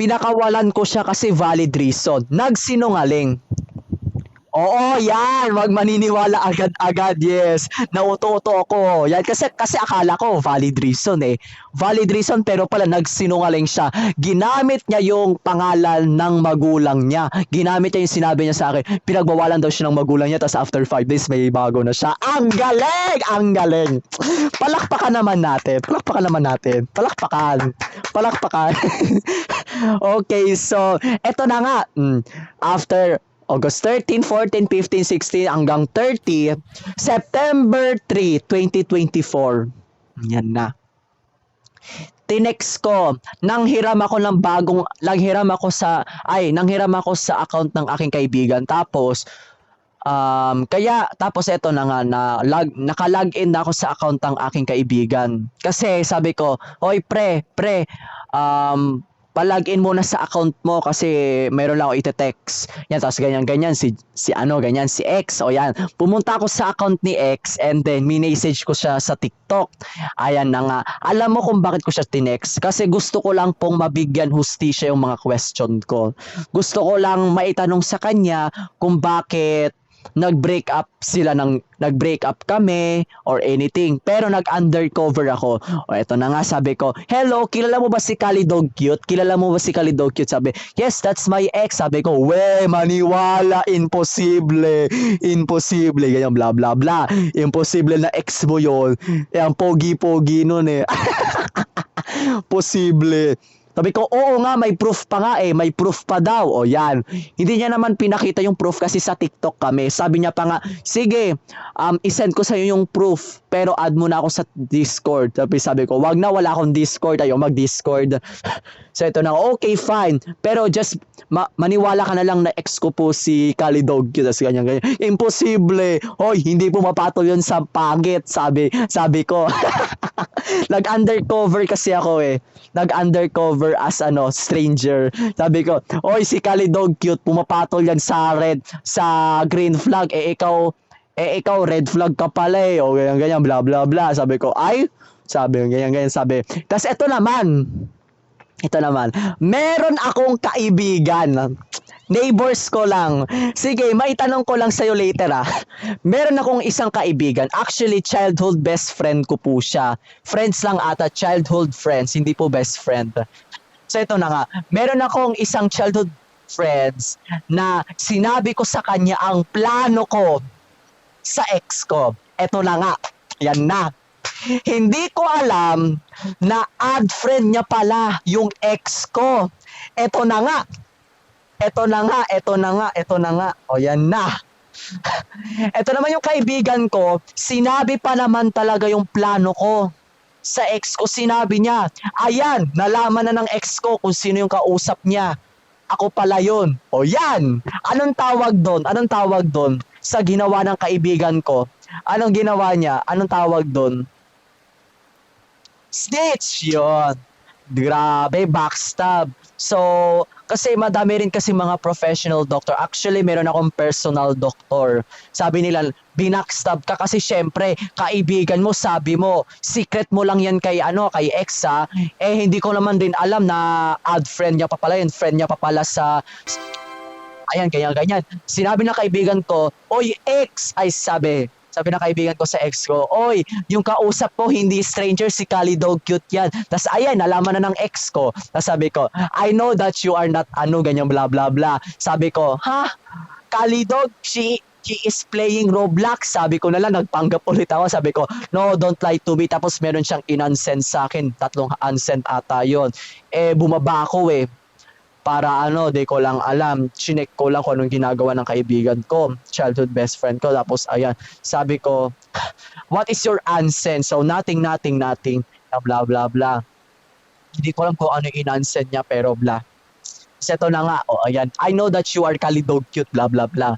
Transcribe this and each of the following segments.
Pinakawalan ko siya kasi valid reason. Nagsinungaling. Oo, yan. Wag maniniwala agad-agad. Yes. Nauto-uto ako. Yan kasi akala ko valid reason eh. Valid reason pero pala nagsinungaling siya. Ginamit niya yung pangalan ng magulang niya. Ginamit niya yung sinabi niya sa akin. Pinagbawalan daw siya ng magulang niya tapos after 5 days may bago na siya. Ang galing! Ang galing! Palakpakan naman natin. Palakpakan naman natin. Palakpakan. Palakpakan. Okay, so eto na nga. After August 13, 14, 15, 16 hanggang 30, September 3, 2024. Yan na. Tinext ko, nanghiram ako sa account ng aking kaibigan. Tapos tapos eto na nga naka-login na ako sa account ng aking kaibigan. Kasi sabi ko, "Hoy pre, pa-login muna sa account mo kasi mayroon lang ako ite-text." Yan, tapos ganyan si X. O yan, pumunta ako sa account ni X and then minessage ko siya sa TikTok. Ayan na nga. Alam mo kung bakit ko siya tinext? Kasi gusto ko lang pong mabigyan hustisya yung mga question ko. Gusto ko lang maitanong sa kanya kung bakit nag-break up kami or anything, pero nag-undercover ako. O eto na nga, sabi ko, "Hello, kilala mo ba si Kalidog Cute? Sabi, "Yes, that's my ex." Sabi ko, "We, maniwala, imposible, ganyan bla bla bla, imposible na ex mo yon, ang pogi-pogi nun eh." Posible. Sabi ko, "Oo nga, may proof pa nga eh. May proof pa daw." O yan. Hindi niya naman pinakita yung proof kasi sa TikTok kami. Sabi niya pa nga, "Sige, isend ko sa'yo yung proof, pero add mo na ako sa Discord." Sabi ko, "Wag na, wala akong Discord. Ayaw mag-Discord." So ito na, okay, fine. Pero just maniwala ka na lang na ex ko po si Kalidog. Tapos ganyan. "Imposible. Hoy, hindi pumapatol yun sa pangit." Sabi ko. Nag-undercover kasi ako eh. Nag-undercover as stranger. Sabi ko, "Oy, si Kalidog Cute, pumapatol yan sa green flag. Ikaw red flag ka pala eh." O ganyan, bla bla bla. Sabi ko, ganyan. Tas ito naman, meron akong kaibigan. Neighbors ko lang. Sige, maitanong ko lang sa'yo later ah. Meron akong isang kaibigan. Actually, childhood best friend ko po siya. Friends lang ata, childhood friends, hindi po best friend. So ito na nga, meron akong isang childhood friends na sinabi ko sa kanya ang plano ko sa ex ko. Ito na nga, yan na. Hindi ko alam na add friend niya pala yung ex ko. Ito na nga. O yan na. Ito naman yung kaibigan ko, sinabi pa naman talaga yung plano ko sa ex ko. Sinabi niya, ayan, nalaman na ng ex ko kung sino yung kausap niya. Ako pala yun. O yan. Anong tawag doon? Sa ginawa ng kaibigan ko. Anong ginawa niya? Anong tawag doon? Snitch yun. Grabe, backstab. So, kasi madami rin kasi mga professional doctor. Actually, meron akong personal doctor. Sabi nila, binackstab ka kasi syempre, kaibigan mo, sabi mo, secret mo lang yan kay ex ha. Eh, hindi ko naman din alam na add friend niya pa pala yun. Friend niya pa pala sa... Ayan, ganyan. Sinabi ng kaibigan ko, "Oy, ex!" Ay, sabi ng kaibigan ko sa ex ko, "Oy, yung kausap ko hindi stranger, si Kalidog Cute yan." Tas ayan, nalaman na ng ex ko. Tas sabi ko, "I know that you are not ganyan bla bla bla." Sabi ko, "Ha? Kalidog, she is playing Roblox." Sabi ko na lang, nagpanggap ulit ako. Sabi ko, "No, don't lie to me." Tapos meron siyang in-unsend sa akin. 3 unsend ata yon. Eh, bumaba ako eh. Para di ko lang alam. Chinek ko lang kung anong ginagawa ng kaibigan ko, childhood best friend ko. Tapos ayan, sabi ko, "What is your unsend?" So nothing, bla bla bla. Hindi ko alam kung ano yung in-unsend niya, pero bla. So ito na nga, ayan, "I know that you are Kalidog Cute, bla bla bla."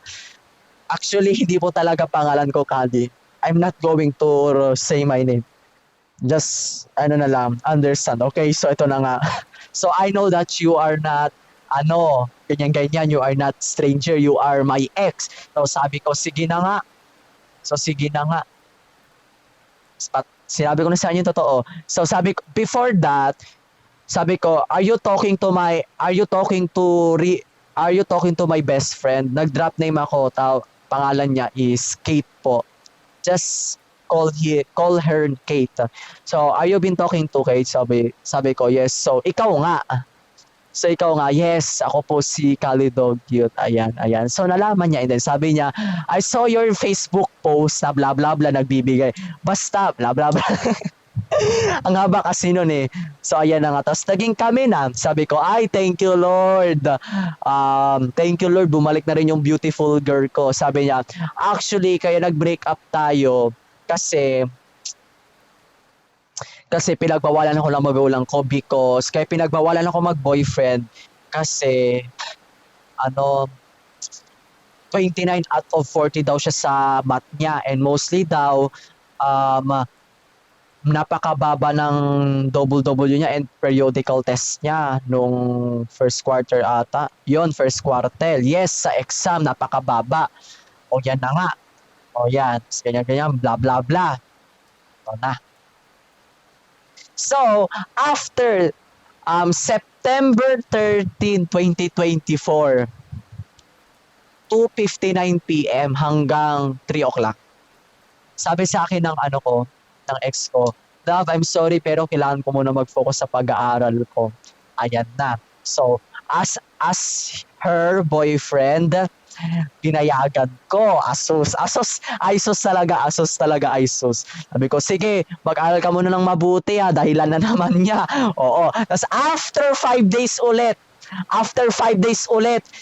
Actually, hindi po talaga pangalan ko Kali. I'm not going to say my name. Just, na lang, understand. Okay, so ito na nga. "So I know that you are not, ganyan, you are not stranger, you are my ex." So sabi ko, sige na nga. Sinabi ko na sa kanya yung totoo. So sabi ko, before that, Sabi ko, are you talking to my best friend? Nag-drop name ako, pangalan niya is Kate po. Just call her Kate. So, are you been talking to Kate? Sabi ko, yes. So, ikaw nga. So, ikaw nga, yes, ako po si Kalidog Cute. Ayan, ayan. So, nalaman niya. And then, sabi niya, I saw your Facebook post na bla bla bla nagbibigay. Basta, bla bla bla. Ang haba kasi nun eh. So, ayan na nga. Tapos, naging kami na. Sabi ko, ay, thank you, Lord. Thank you, Lord. Bumalik na rin yung beautiful girl ko. Sabi niya, actually, kaya nag-break up tayo kasi pinagbawalan ako ng magulang ko because kaya pinagbawalan ako mag-boyfriend kasi ano 29 out of 40 daw siya sa math niya and mostly daw um, napakababa ng double W niya and periodical test niya nung first quarter ata. Yon first quartile. Yes, sa exam napakababa. O yan na nga. O yan. Ganyan-ganyan, bla bla bla. Ito na. So, after September 13, 2024, 2:59 PM hanggang 3 o'clock. Sabi sa akin ng ng ex ko, Love, I'm sorry pero kailangan ko muna mag-focus sa pag-aaral ko. Ayan na. So, as her boyfriend, pinayagan ko. Asos talaga, Asos. Sabi ko, sige, mag-aral ka muna ng mabuti dahilan na naman niya. Oo. Tapos after 5 days ulit,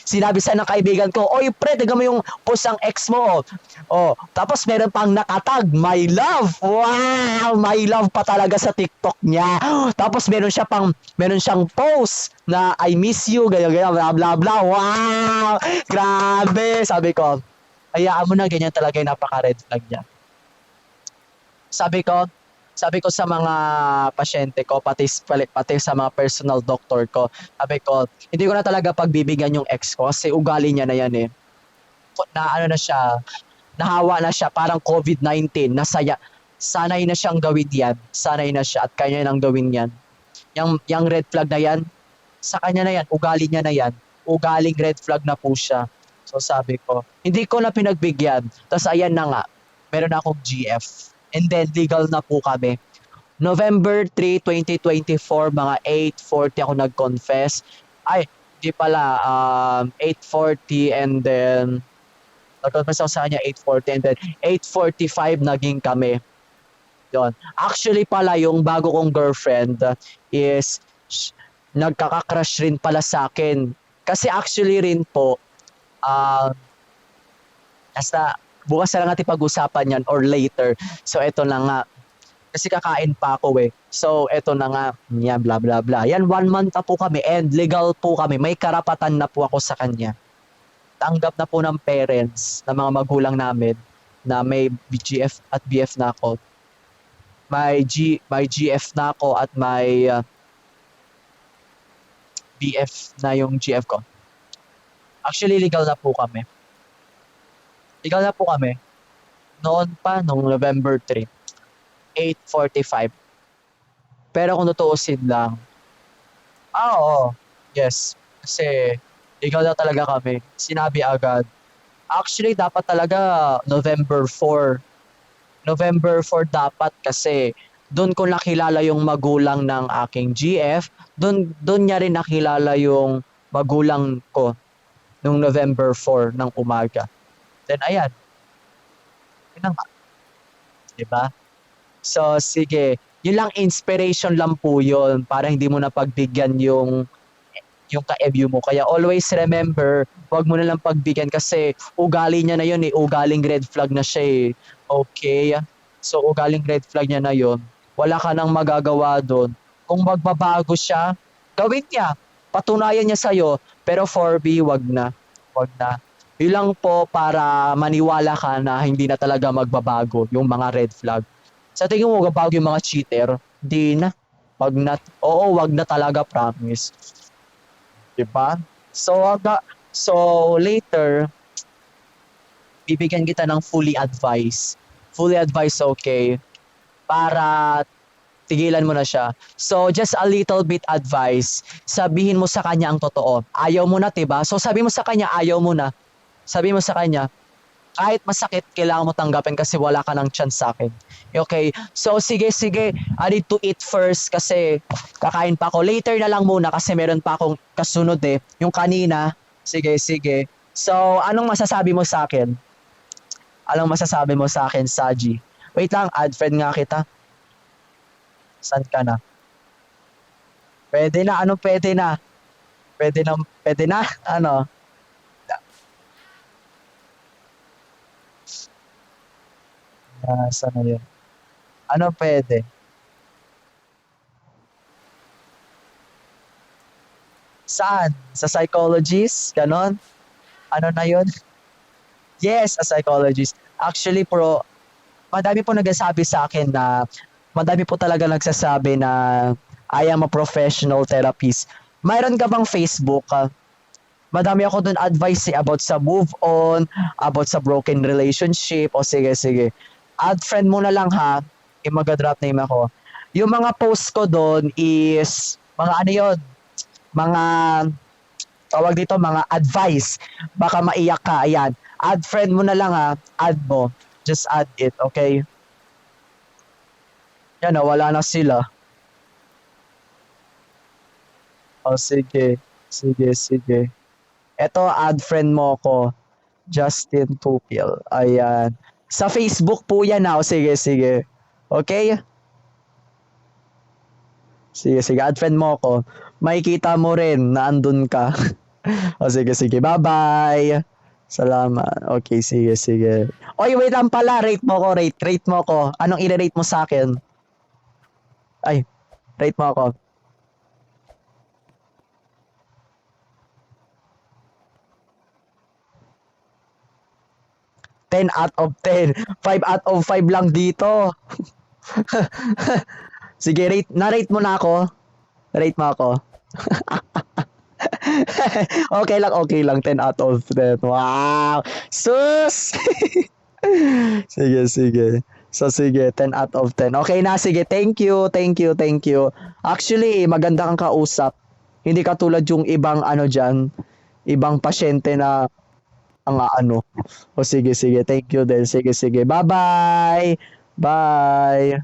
sinabi sa ng kaibigan ko, oy pre, tignan mo yung post ang ex mo. Oh, tapos meron pang nakatag, my love. Wow, my love pa talaga sa TikTok niya. Tapos meron siyang post na I miss you, ganyan, bla bla bla. Wow, grabe. Sabi ko, hayaan mo na, ganyan talaga yung napaka-red flag niya. Sabi ko sa mga pasyente ko, pati sa mga personal doctor ko, sabi ko, hindi ko na talaga pagbibigyan yung ex ko kasi ugali niya na yan eh. Nahawa na siya, parang COVID-19, sanay na siyang gawin yan, sanay na siya at kanya nang gawin yan. Yung red flag na yan, sa kanya na yan, ugali niya na yan, ugaling red flag na po siya. So sabi ko, hindi ko na pinagbigyan. Tapos ayan na nga, meron na akong GF. And then legal na po kami. November 3, 2024, mga 8:40 ako nag-confess. Ay, di pala, 8:40 and then nag-confess ako sa kanya 8:40 and then 8:45 naging kami. Yon. Actually pala, yung bago kong girlfriend is nagkaka-crush rin pala sa akin. Kasi actually rin po, basta bukas na lang natin pag-usapan yan or later. So, eto na nga. Kasi kakain pa ako eh. So, eto na nga. Yan, bla bla bla. Yan, 1 month na po kami and legal po kami. May karapatan na po ako sa kanya. Tanggap na po ng parents, ng mga magulang namin na may BGF at BF na ako. May GF na ako at may BF na yung GF ko. Actually, legal na po kami. Legal na po kami. Noon pa, nung November 3, 8:45. Pero kung tutuusin lang, oo, yes. Kasi, legal na talaga kami. Sinabi agad. Actually, dapat talaga November 4. November 4 dapat kasi doon ko nakilala yung magulang ng aking GF. Doon niya rin nakilala yung magulang ko nung November 4 ng umaga. Then ayan. Yun nga. Diba? So sige, yun lang inspiration lang po yun para hindi mo na pagbigyan yung ka-EBU mo. Kaya always remember, wag mo na lang pagbigyan kasi ugali niya na yun eh. Ugaling red flag na siya eh. Okay? So ugaling red flag niya na yun. Wala ka nang magagawa doon. Kung magbabago siya, gawin niya. Patunayan niya sa'yo. Pero for B, wag na. Wag na. Yun lang po para maniwala ka na hindi na talaga magbabago yung mga red flag. Sa tingin mo magbabago yung mga cheater? Di na. Wag na. Oo, wag na talaga, promise. Diba? So later, bibigyan kita ng fully advice. Fully advice, okay? Para tigilan mo na siya. So, just a little bit advice. Sabihin mo sa kanya ang totoo. Ayaw mo na, 'di ba? So, sabi mo sa kanya, ayaw mo na. Sabi mo sa kanya, kahit masakit, kailangan mo tanggapin kasi wala ka ng chance sa akin. Okay? So, sige, sige. I need to eat first kasi kakain pa ako. Later na lang muna kasi meron pa akong kasunod eh. Yung kanina. Sige, sige. So, anong masasabi mo sa akin? Anong masasabi mo sa akin, Saji? Wait lang, add friend nga kita. Saan ka na? Pwede na, ano pwede na? Pwede na? Ano? Saan na yun? Ano pwede? Saan? Sa psychologist? Ganon? Ano na yun? Yes, a psychologist. Actually, madami po nagsasabi sa akin na madami po talaga nagsasabi na I am a professional therapist. Mayroon ka bang Facebook? Madami ako dun advice about sa move on, about sa broken relationship. O sige, sige. Add friend mo na lang ha. Mag-drop name ako. Yung mga post ko doon is mga ano yun, mga tawag dito, mga advice. Baka maiyak ka, ayan. Add friend mo na lang ha. Add mo. Just add it, okay? Yan na, wala na sila. O sige. Sige, sige. Eto, add friend mo ko. Justin Pupil. Ayan. Sa Facebook po yan ha. O sige, sige. Okay? Sige, sige. Add friend mo ko. Makikita mo rin na andun ka. O sige, sige. Bye-bye. Salamat. Okay, sige, sige. Oy, wait lang pala. Rate mo ko, rate. Rate mo ko. Anong i-rate mo sa akin? Ay, rate mo ako. 10 out of 10. 5 out of 5 lang dito. Sige, na-rate mo na ako. Rate mo ako. Okay lang. 10 out of 10. Wow! Sus! Sige, sige. So, sige. 10 out of 10. Okay na, sige. Thank you, thank you, thank you. Actually, maganda kang kausap. Hindi katulad yung ibang ano dyan, ibang pasyente na ang ano. O sige, sige. Thank you din. Sige, sige. Bye-bye! Bye!